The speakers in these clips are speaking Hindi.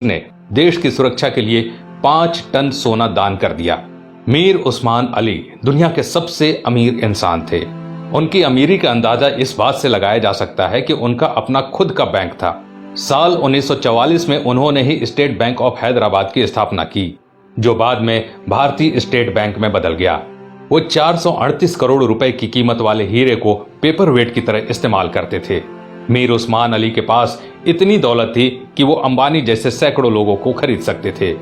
ने देश की सुरक्षा के लिए 5 टन सोना दान कर दिया। मीर उस्मान अली दुनिया के सबसे अमीर इंसान थे। उनकी अमीरी का अंदाजा इस बात से लगाया जा सकता है कि उनका अपना खुद का बैंक था। साल 1944 में उन्होंने ही स्टेट बैंक ऑफ हैदराबाद की स्थापना की, जो बाद में भारतीय स्टेट बैंक में बदल गया। वो 438 करोड़ रुपए की कीमत वाले हीरे को पेपर वेट की तरह इस्तेमाल करते थे। मीर उस्मान अली के पास इतनी दौलत थी कि वो अंबानी जैसे सैकड़ों लोगों को खरीद सकते थे।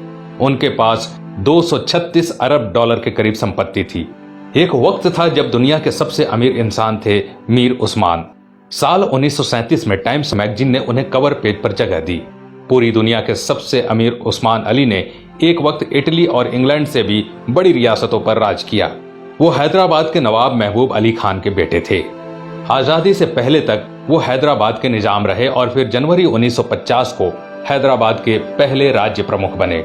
उनके पास 236 अरब डॉलर के करीब संपत्ति थी। एक वक्त था जब दुनिया के सबसे अमीर इंसान थे मीर उस्मान। साल 1937 में टाइम्स मैगजीन ने उन्हें कवर पेज पर जगह दी। पूरी दुनिया के सबसे अमीर उस्मान अली ने एक वक्त इटली और इंग्लैंड से भी बड़ी रियासतों पर राज किया। वो हैदराबाद के नवाब महबूब अली खान के बेटे थे। आजादी से पहले तक वो हैदराबाद के निजाम रहे और फिर जनवरी 1950 को हैदराबाद के पहले राज्य प्रमुख बने।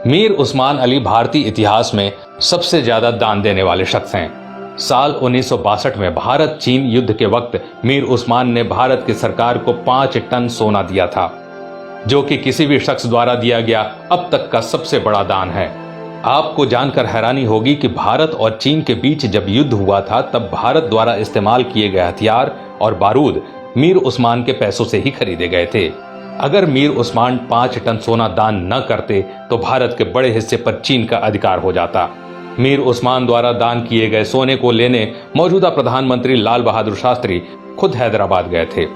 मीर उस्मान अली भारतीय इतिहास में सबसे ज्यादा दान देने वाले शख्स हैं। साल 1962 में भारत चीन युद्ध के वक्त मीर उस्मान ने भारत की सरकार को 5 टन सोना दिया था, जो कि किसी भी शख्स द्वारा दिया गया अब तक का सबसे बड़ा दान है। आपको जानकर हैरानी होगी कि भारत और चीन के बीच जब युद्ध हुआ था तब भारत द्वारा इस्तेमाल किए गए हथियार और बारूद मीर उस्मान के पैसों से ही खरीदे गए थे। अगर मीर उस्मान 5 टन सोना दान न करते तो भारत के बड़े हिस्से पर चीन का अधिकार हो जाता। मीर उस्मान द्वारा दान किए गए सोने को लेने मौजूदा प्रधानमंत्री लाल बहादुर शास्त्री खुद हैदराबाद गए थे।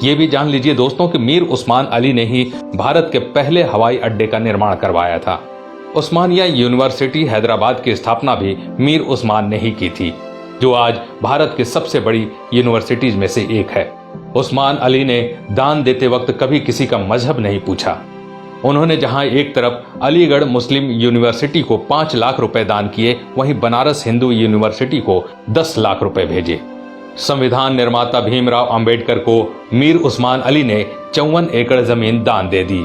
ये भी जान लीजिए दोस्तों कि मीर उस्मान अली ने ही भारत के पहले हवाई अड्डे का निर्माण करवाया था। उस्मानिया यूनिवर्सिटी हैदराबाद की स्थापना भी मीर उस्मान ने ही की थी, जो आज भारत की सबसे बड़ी यूनिवर्सिटीज में से एक है। उस्मान अली ने दान देते वक्त कभी किसी का मजहब नहीं पूछा। उन्होंने जहां एक तरफ अलीगढ़ मुस्लिम यूनिवर्सिटी को 5 लाख रुपए दान किए, वहीं बनारस हिंदू यूनिवर्सिटी को 10 लाख रुपए भेजे। संविधान निर्माता भीमराव अंबेडकर को मीर उस्मान अली ने 54 एकड़ जमीन दान दे दी,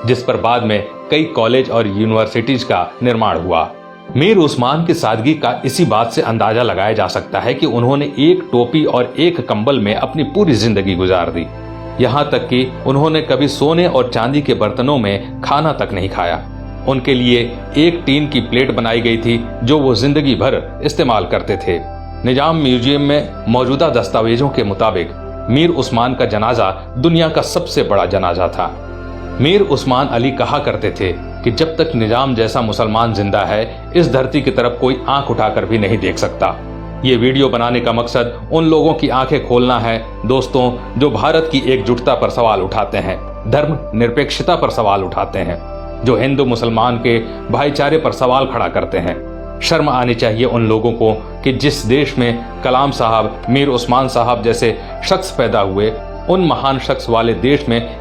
जिस पर बाद में कई कॉलेज और यूनिवर्सिटीज का निर्माण हुआ। मीर उस्मान की सादगी का इसी बात से अंदाजा लगाया जा सकता है कि उन्होंने एक टोपी और एक कंबल में अपनी पूरी जिंदगी गुजार दी। यहाँ तक कि उन्होंने कभी सोने और चांदी के बर्तनों में खाना तक नहीं खाया। उनके लिए एक टीन की प्लेट बनाई गई थी, जो वो जिंदगी भर इस्तेमाल करते थे। निजाम म्यूजियम में मौजूदा दस्तावेजों के मुताबिक मीर उस्मान का जनाजा दुनिया का सबसे बड़ा जनाजा था। मीर उस्मान अली कहा करते थे कि जब तक निजाम जैसा मुसलमान जिंदा है, इस धरती की तरफ कोई आंख उठाकर भी नहीं देख सकता। ये वीडियो बनाने का मकसद उन लोगों की आंखें खोलना है दोस्तों, जो भारत की एकजुटता पर सवाल उठाते हैं, धर्म निरपेक्षता पर सवाल उठाते हैं, जो हिंदू मुसलमान के भाईचारे पर सवाल खड़ा करते हैं। शर्म आनी चाहिए उन लोगों को कि जिस देश में कलाम साहब, मीर उस्मान साहब जैसे शख्स पैदा हुए, उन महान शख्स वाले देश में